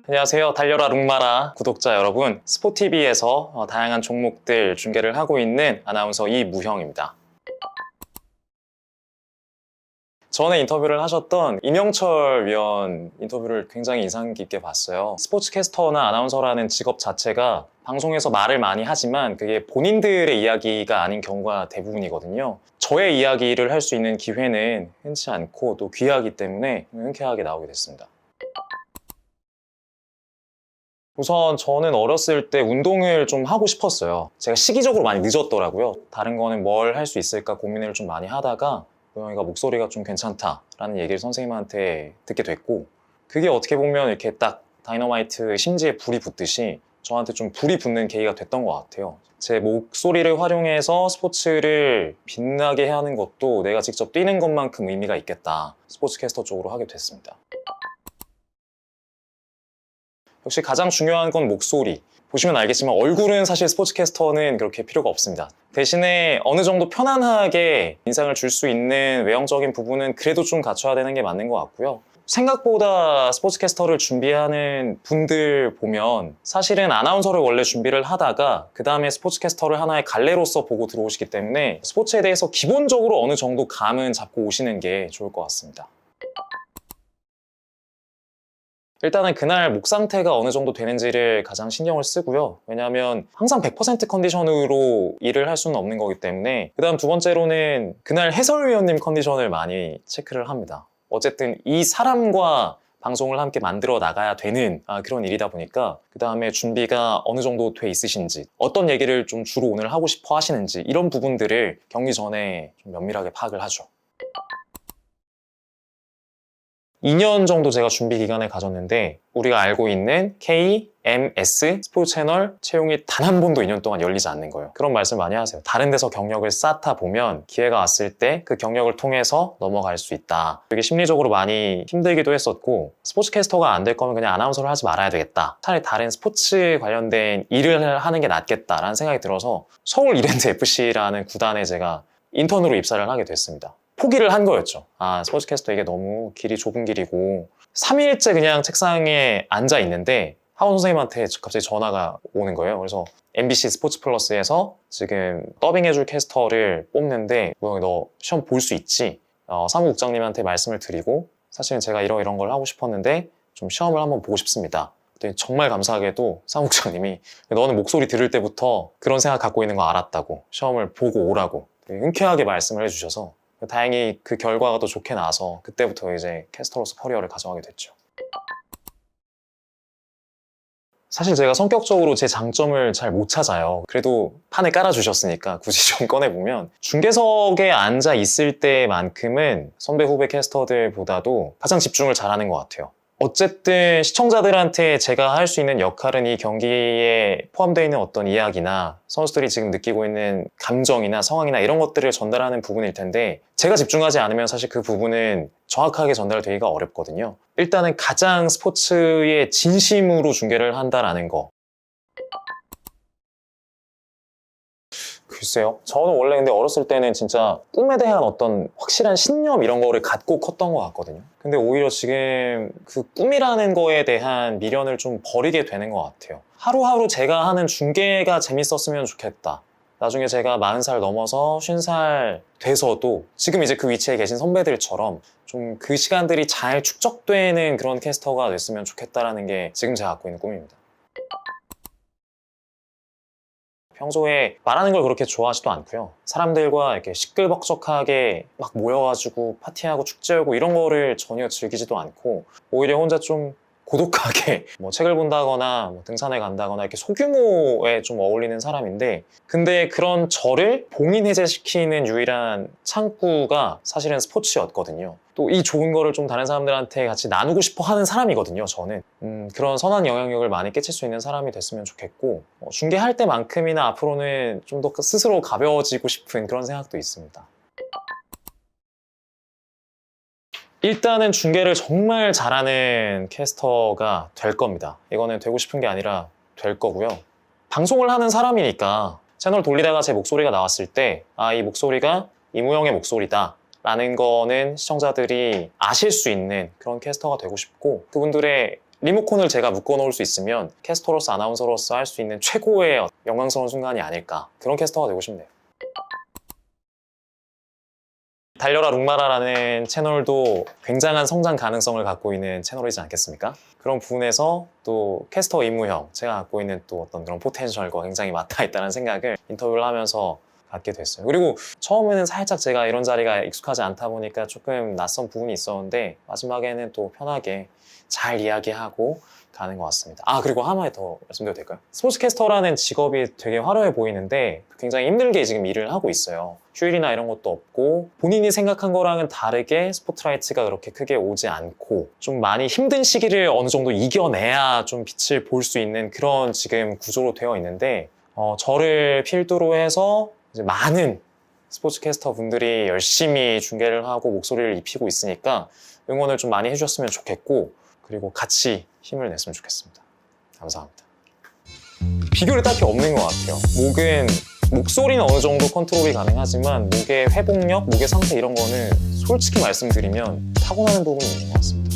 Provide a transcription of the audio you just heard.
안녕하세요. 달려라 룩마라 구독자 여러분, 스포티비에서 다양한 종목들 중계를 하고 있는 아나운서 이무형입니다. 전에 인터뷰를 하셨던 임영철 위원 인터뷰를 굉장히 인상 깊게 봤어요. 스포츠캐스터나 아나운서라는 직업 자체가 방송에서 말을 많이 하지만 그게 본인들의 이야기가 아닌 경우가 대부분이거든요. 저의 이야기를 할 수 있는 기회는 흔치 않고 또 귀하기 때문에 흔쾌하게 나오게 됐습니다. 우선 저는 어렸을 때 운동을 좀 하고 싶었어요. 제가 시기적으로 많이 늦었더라고요. 다른 거는 뭘 할 수 있을까 고민을 좀 많이 하다가 무영이가 목소리가 좀 괜찮다라는 얘기를 선생님한테 듣게 됐고, 그게 어떻게 보면 이렇게 딱 다이너마이트 심지에 불이 붙듯이 저한테 좀 불이 붙는 계기가 됐던 것 같아요. 제 목소리를 활용해서 스포츠를 빛나게 하는 것도 내가 직접 뛰는 것만큼 의미가 있겠다. 스포츠캐스터 쪽으로 하게 됐습니다. 역시 가장 중요한 건 목소리. 보시면 알겠지만 얼굴은 사실 스포츠캐스터는 그렇게 필요가 없습니다. 대신에 어느 정도 편안하게 인상을 줄 수 있는 외형적인 부분은 그래도 좀 갖춰야 되는 게 맞는 것 같고요. 생각보다 스포츠캐스터를 준비하는 분들 보면 사실은 아나운서를 원래 준비를 하다가 그 다음에 스포츠캐스터를 하나의 갈래로서 보고 들어오시기 때문에 스포츠에 대해서 기본적으로 어느 정도 감은 잡고 오시는 게 좋을 것 같습니다. 일단은 그날 목 상태가 어느 정도 되는지를 가장 신경을 쓰고요. 왜냐하면 항상 100% 컨디션으로 일을 할 수는 없는 거기 때문에. 그 다음 두 번째로는 그날 해설위원님 컨디션을 많이 체크를 합니다. 어쨌든 이 사람과 방송을 함께 만들어 나가야 되는 그런 일이다 보니까 그 다음에 준비가 어느 정도 돼 있으신지, 어떤 얘기를 좀 주로 오늘 하고 싶어 하시는지, 이런 부분들을 경기 전에 좀 면밀하게 파악을 하죠. 2년 정도 제가 준비 기간을 가졌는데 우리가 알고 있는 KMS 스포츠 채널 채용이 단 한 번도 2년 동안 열리지 않는 거예요. 그런 말씀 많이 하세요. 다른 데서 경력을 쌓다 보면 기회가 왔을 때 그 경력을 통해서 넘어갈 수 있다. 되게 심리적으로 많이 힘들기도 했었고, 스포츠캐스터가 안 될 거면 그냥 아나운서를 하지 말아야 되겠다. 차라리 다른 스포츠 관련된 일을 하는 게 낫겠다라는 생각이 들어서 서울 이랜드 FC라는 구단에 제가 인턴으로 입사를 하게 됐습니다. 포기를 한 거였죠. 스포츠캐스터 이게 너무 길이 좁은 길이고, 3일째 그냥 책상에 앉아 있는데 하원 선생님한테 갑자기 전화가 오는 거예요. 그래서 MBC 스포츠 플러스에서 지금 더빙해줄 캐스터를 뽑는데 무영이 너 시험 볼 수 있지? 사무국장님한테 말씀을 드리고, 사실은 제가 이런 걸 하고 싶었는데 좀 시험을 한번 보고 싶습니다. 그랬더니 정말 감사하게도 사무국장님이 너는 목소리 들을 때부터 그런 생각 갖고 있는 거 알았다고, 시험을 보고 오라고 되게 흔쾌하게 말씀을 해주셔서 다행히 그 결과가 더 좋게 나와서 그때부터 이제 캐스터로서 커리어를 가져가게 됐죠. 사실 제가 성격적으로 제 장점을 잘 못 찾아요. 그래도 판을 깔아주셨으니까 굳이 좀 꺼내보면, 중계석에 앉아 있을 때만큼은 선배 후배 캐스터들보다도 가장 집중을 잘하는 것 같아요. 어쨌든 시청자들한테 제가 할 수 있는 역할은 이 경기에 포함되어 있는 어떤 이야기나 선수들이 지금 느끼고 있는 감정이나 상황이나 이런 것들을 전달하는 부분일 텐데, 제가 집중하지 않으면 사실 그 부분은 정확하게 전달되기가 어렵거든요. 일단은 가장 스포츠에 진심으로 중계를 한다라는 거. 글쎄요. 저는 원래 근데 어렸을 때는 진짜 꿈에 대한 어떤 확실한 신념 이런 거를 갖고 컸던 것 같거든요. 근데 오히려 지금 그 꿈이라는 거에 대한 미련을 좀 버리게 되는 것 같아요. 하루하루 제가 하는 중계가 재밌었으면 좋겠다. 나중에 제가 40살 넘어서 50살 돼서도 지금 이제 그 위치에 계신 선배들처럼 좀 그 시간들이 잘 축적되는 그런 캐스터가 됐으면 좋겠다라는 게 지금 제가 갖고 있는 꿈입니다. 평소에 말하는 걸 그렇게 좋아하지도 않고요. 사람들과 이렇게 시끌벅적하게 막 모여가지고 파티하고 축제하고 이런 거를 전혀 즐기지도 않고, 오히려 혼자 좀 고독하게 뭐 책을 본다거나 뭐 등산에 간다거나 이렇게 소규모에 좀 어울리는 사람인데, 근데 그런 저를 봉인해제시키는 유일한 창구가 사실은 스포츠였거든요. 또 이 좋은 거를 좀 다른 사람들한테 같이 나누고 싶어 하는 사람이거든요, 저는. 그런 선한 영향력을 많이 끼칠 수 있는 사람이 됐으면 좋겠고, 중계할 때만큼이나 앞으로는 좀 더 스스로 가벼워지고 싶은 그런 생각도 있습니다. 일단은 중계를 정말 잘하는 캐스터가 될 겁니다. 이거는 되고 싶은 게 아니라 될 거고요. 방송을 하는 사람이니까 채널 돌리다가 제 목소리가 나왔을 때 이 목소리가 이무영의 목소리다 라는 거는 시청자들이 아실 수 있는 그런 캐스터가 되고 싶고, 그분들의 리모컨을 제가 묶어놓을 수 있으면 캐스터로서 아나운서로서 할 수 있는 최고의 영광스러운 순간이 아닐까, 그런 캐스터가 되고 싶네요. 달려라 룩마라라는 채널도 굉장한 성장 가능성을 갖고 있는 채널이지 않겠습니까? 그런 부분에서 또 캐스터 이무형, 제가 갖고 있는 또 어떤 그런 포텐셜과 굉장히 맞닿아 있다는 생각을 인터뷰를 하면서 갖게 됐어요. 그리고 처음에는 살짝 제가 이런 자리가 익숙하지 않다 보니까 조금 낯선 부분이 있었는데, 마지막에는 또 편하게 잘 이야기하고 가는 것 같습니다. 그리고 하나 더 말씀드려도 될까요? 스포츠캐스터라는 직업이 되게 화려해 보이는데 굉장히 힘들게 지금 일을 하고 있어요. 휴일이나 이런 것도 없고, 본인이 생각한 거랑은 다르게 스포트라이트가 그렇게 크게 오지 않고, 좀 많이 힘든 시기를 어느 정도 이겨내야 좀 빛을 볼 수 있는 그런 지금 구조로 되어 있는데, 저를 필두로 해서 이제 많은 스포츠캐스터 분들이 열심히 중계를 하고 목소리를 입히고 있으니까 응원을 좀 많이 해주셨으면 좋겠고, 그리고 같이 힘을 냈으면 좋겠습니다. 감사합니다. 비결이 딱히 없는 것 같아요. 목소리는 어느 정도 컨트롤이 가능하지만 목의 회복력, 목의 상태 이런 거는 솔직히 말씀드리면 타고나는 부분이 있는 것 같습니다.